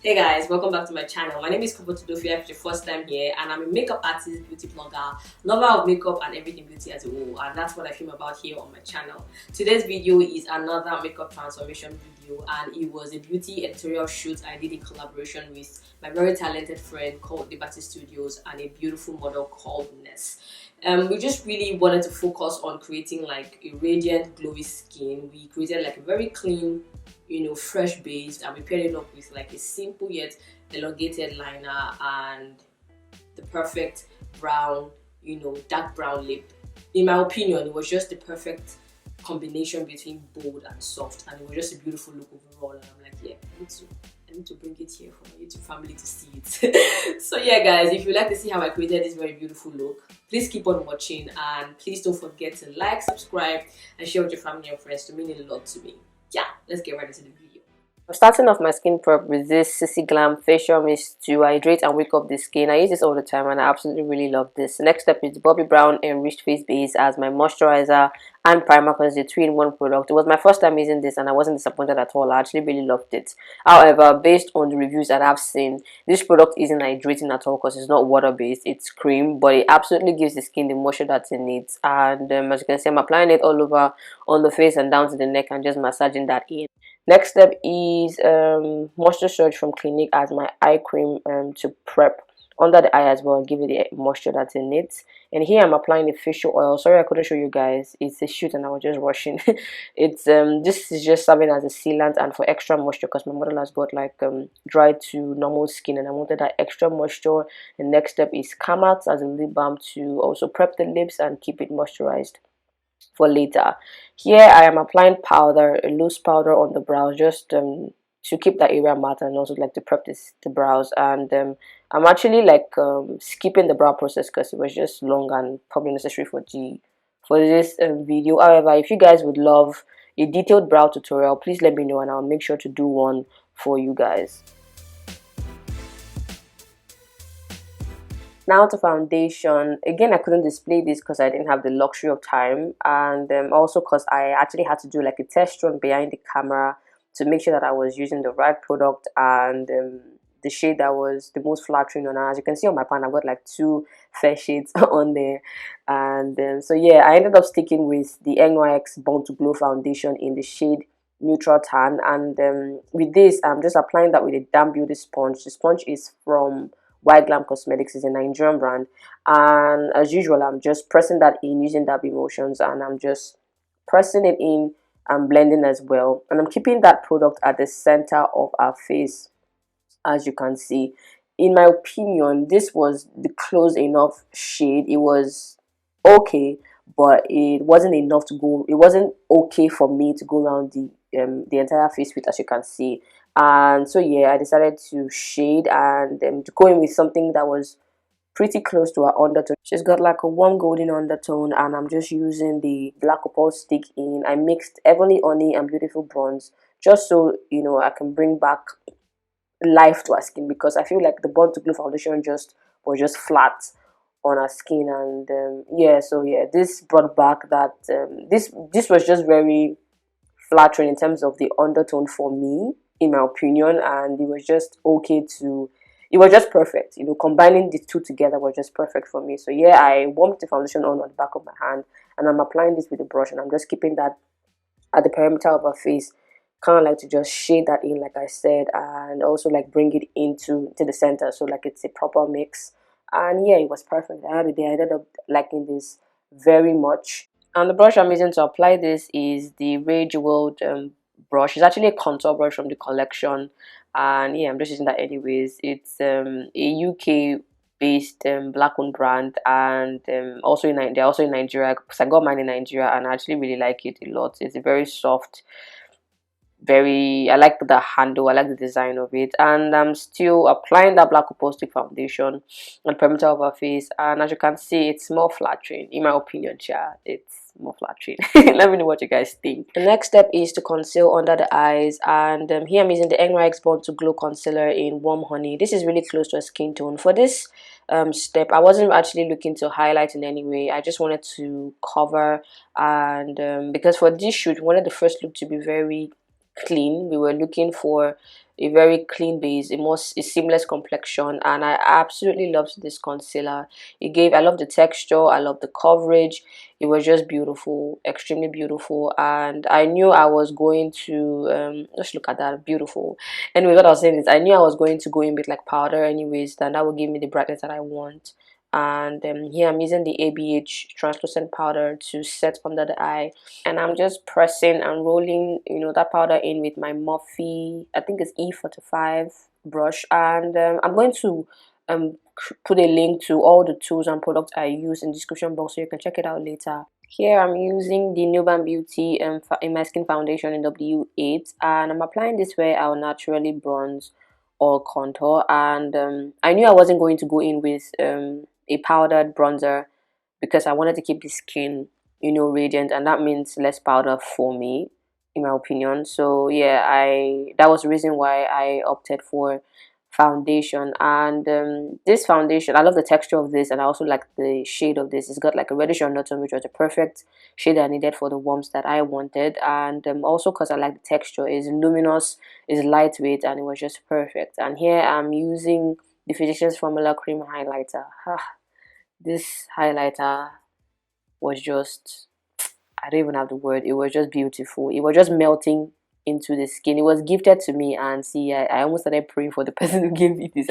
Hey guys, welcome back to my channel. My name is Udofia. If it's your first time here, and I'm a makeup artist, beauty blogger, lover of makeup and everything beauty as a whole, and that's what I film about here on my channel. Today's video is another makeup transformation video, and it was a beauty editorial shoot I did in collaboration with my very talented friend called Liberty Studios and a beautiful model called Ness. We just really wanted to focus on creating like a radiant, glowy skin. We created like a very clean, fresh base, and we paired it up with like a simple yet elongated liner and the perfect brown, dark brown lip. In my opinion, it was just the perfect combination between bold and soft, and it was just a beautiful look overall. And I'm like, yeah, I need to bring it here for my YouTube family to see it. So yeah guys, if you'd like to see how I created this very beautiful look, please keep on watching, and please don't forget to like, subscribe and share with your family and friends. To mean a lot to me. Yeah, let's get right into the video. I'm starting off my skin prep with this Sissy Glam facial mist to hydrate and wake up the skin. I use this all the time and I absolutely really love this. The next step is Bobbi Brown Enriched Face Base as my moisturizer and primer because it's a 3-in-1 product. It was my first time using this and I wasn't disappointed at all. I actually really loved it. However, based on the reviews that I've seen, this product isn't hydrating at all because it's not water based, it's cream, but it absolutely gives the skin the moisture that it needs. And as you can see, I'm applying it all over on the face and down to the neck and just massaging that in. Next step is moisture surge from Clinique as my eye cream to prep under the eye as well and give it the moisture that it needs. And here I'm applying the facial oil. Sorry I couldn't show you guys, it's a shoot and I was just rushing. It's this is just serving as a sealant and for extra moisture because my model has got like dry to normal skin and I wanted that extra moisture. The next step is Kamax as a lip balm to also prep the lips and keep it moisturized for later. Here I am applying powder, a loose powder on the brows, just to keep that area matte and also like to prep the brows. And I'm actually like skipping the brow process because it was just long and probably necessary for this video. However, if you guys would love a detailed brow tutorial, please let me know and I'll make sure to do one for you guys. Now to foundation. Again, I couldn't display this because I didn't have the luxury of time, and also because I actually had to do like a test run behind the camera to make sure that I was using the right product and the shade that was the most flattering on her. As you can see on my pan, I've got like 2 fair shades on there. And so yeah, I ended up sticking with the NYX Born to Glow foundation in the shade neutral tan, and with this I'm just applying that with a damp beauty sponge. The sponge is from White Glam Cosmetics, is a Nigerian brand, and as usual I'm just pressing that in using dab emotions, and I'm just pressing it in and blending as well, and I'm keeping that product at the center of our face. As you can see, in my opinion, this was the close enough shade. It was okay, but it wasn't enough to go, it wasn't okay for me to go around the entire face with, as you can see. And so yeah, I decided to shade and to go in with something that was pretty close to her undertone. She's got like a warm golden undertone, and I'm just using the black opal stick in. I mixed Heavenly Honey and Beautiful Bronze just so I can bring back life to her skin, because I feel like the Born to Glow foundation was just flat on her skin. And yeah, so yeah, this brought back that this was just very flattering in terms of the undertone for me, in my opinion, and it was just okay to, it was just perfect, combining the two together was just perfect for me. So yeah, I warmed the foundation on the back of my hand, and I'm applying this with a brush, and I'm just keeping that at the perimeter of her face, kind of like to just shade that in like I said, and also like bring it to the center, so like it's a proper mix. And yeah, it was perfect. At the end of the day, I ended up liking this very much. And the brush I'm using to apply this is the Rage World brush. It's actually a contour brush from the collection, and yeah, I'm just using that anyways. It's a UK based black owned brand, and also they're also in Nigeria because I got mine in Nigeria and I actually really like it a lot. It's a very soft, I like the handle, I like the design of it, and I'm still applying that black opal stick foundation on the perimeter of her face, and as you can see, it's more flattering in my opinion. It's more flattering. Let me know what you guys think. The next step is to conceal under the eyes, and here I'm using the NYX Born to Glow concealer in Warm Honey. This is really close to a skin tone. For this step, I wasn't actually looking to highlight in any way. I just wanted to cover, and because for this shoot we wanted the first look to be very clean. We were looking for a very clean base, a seamless complexion, and I absolutely loved this concealer. I love the texture, I love the coverage. It was just beautiful, extremely beautiful, and I knew I was going to just look at that, beautiful. Anyway, what I was saying is I knew I was going to go in with like powder anyways, then that would give me the brightness that I want. And here I'm using the ABH translucent powder to set under the eye, and I'm just pressing and rolling, that powder in with my Morphe, I think it's E45 brush. And I'm going to put a link to all the tools and products I use in the description box so you can check it out later. Here I'm using the Nubanbeauty in my skin foundation in W8, and I'm applying this where I'll naturally bronze or contour. And I knew I wasn't going to go in with a powdered bronzer because I wanted to keep the skin, radiant, and that means less powder for me, in my opinion. So yeah, I that was the reason why I opted for foundation. And this foundation, I love the texture of this, and I also like the shade of this. It's got like a reddish undertone, which was the perfect shade I needed for the warmth that I wanted. And also because I like the texture, is luminous, is lightweight, and it was just perfect. And here I'm using the Physicians Formula Cream highlighter. This highlighter was just, I don't even have the word. It was just beautiful. It was just melting into the skin. It was gifted to me, and see, I almost started praying for the person who gave me this.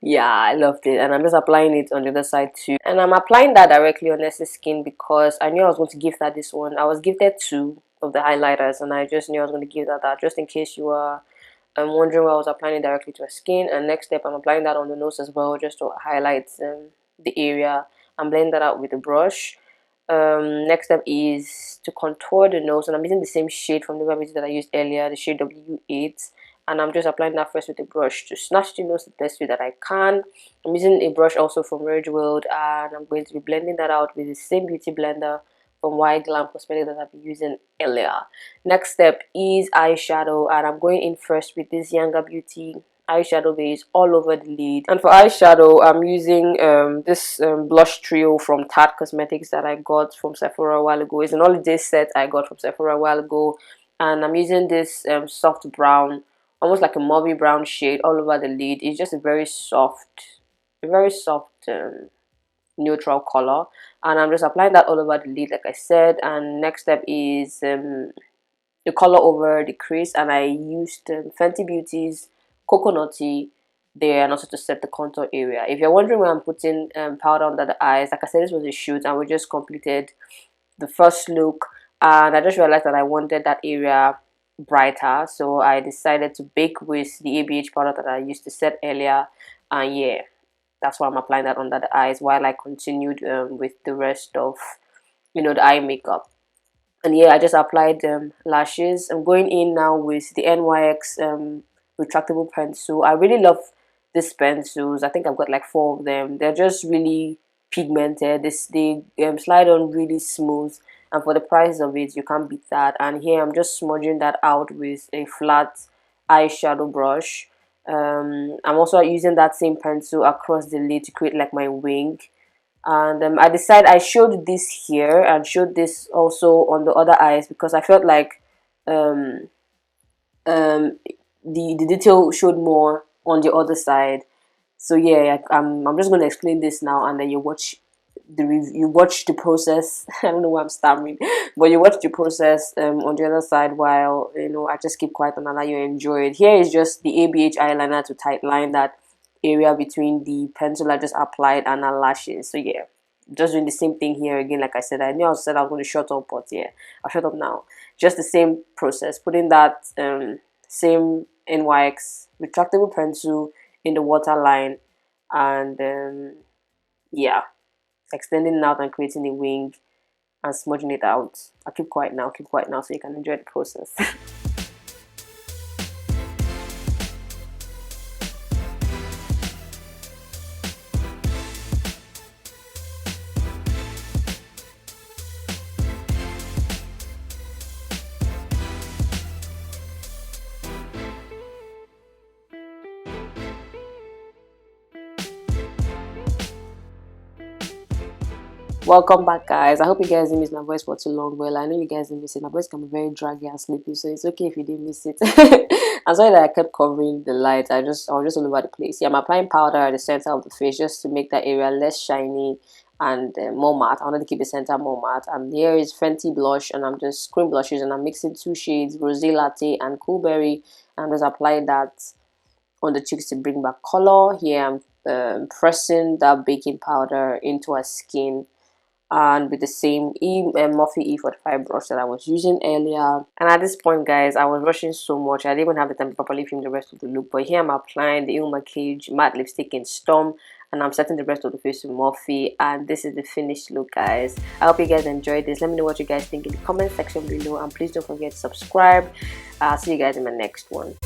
Yeah, I loved it, and I'm just applying it on the other side too. And I'm applying that directly on Ness's skin because I knew I was going to gift her this one. I was gifted two of the highlighters, and I just knew I was going to give her that just in case you are wondering why I was applying it directly to her skin. And next step, I'm applying that on the nose as well, just to highlight the area. I'm blending that out with a brush. Next step is to contour the nose, and I'm using the same shade from the Nubanbeauty that I used earlier, the shade W8, and I'm just applying that first with a brush to snatch the nose the best way that I can. I'm using a brush also from Rage World, and I'm going to be blending that out with the same beauty blender from White Glam Cosmetics that I've been using earlier. Next step is eyeshadow, and I'm going in first with this Younger Beauty eyeshadow base all over the lid. And for eyeshadow, I'm using this blush trio from Tartecosmetics that I got from Sephora a while ago. It's an holiday set I got from Sephora a while ago, and I'm using this soft brown, almost like a mauvey brown shade all over the lid. It's just a very soft neutral color, and I'm just applying that all over the lid like I said. And next step is the color over the crease, and I used Fenty Beauty's Coconutty there, and also to set the contour area. If you're wondering why I'm putting powder under the eyes, like I said, this was a shoot and we just completed the first look, and I just realized that I wanted that area brighter, so I decided to bake with the ABH powder that I used to set earlier. And yeah, that's why I'm applying that under the eyes while I continued with the rest of the eye makeup. And yeah, I just applied lashes. I'm going in now with the NYX retractable pencil. I really love these pencils. I think I've got like 4 of them. They're just really pigmented. They slide on really smooth, and for the price of it, you can't beat that. And here I'm just smudging that out with a flat eyeshadow brush. I'm also using that same pencil across the lid to create like my wing. And I showed this here and showed this also on the other eyes because I felt like um, the detail showed more on the other side. So yeah, I'm just going to explain this now, and then you watch you watch the process. I don't know why I'm stammering, but you watch the process on the other side while I just keep quiet and allow you enjoy it. Here is just the ABH eyeliner to tight line that area between the pencil I just applied and our lashes. So yeah, just doing the same thing here again. Like I said, I knew I said I was going to shut up, but yeah, I'll shut up now. Just the same process, putting that same NYX retractable pencil in the waterline, and yeah, extending it out and creating a wing and smudging it out. I'll keep quiet now, so you can enjoy the process. Welcome back, guys. I hope you guys didn't miss my voice for too long. Well, I know you guys didn't miss it. My voice can be very draggy and sleepy, so it's okay if you didn't miss it. I'm sorry that I kept covering the light. I was just all over the place. Yeah, I'm applying powder at the center of the face just to make that area less shiny and more matte. I wanted to keep the center more matte. And here is Fenty blush, and I'm just cream blushes, and I'm mixing two shades, Rosé Latte and Coolberry. And I'm just applying that on the cheeks to bring back color. Here I'm pressing that baking powder into her skin, and with the same Morphe E45 brush that I was using earlier. And at this point, guys, I was rushing so much I didn't even have the time to properly film the rest of the look. But here I'm applying the Ilmakiage matte lipstick in Storm, and I'm setting the rest of the face with Morphe, and this is the finished look, guys. I hope you guys enjoyed this. Let me know what you guys think in the comment section below, and please don't forget to subscribe. I'll see you guys in my next one.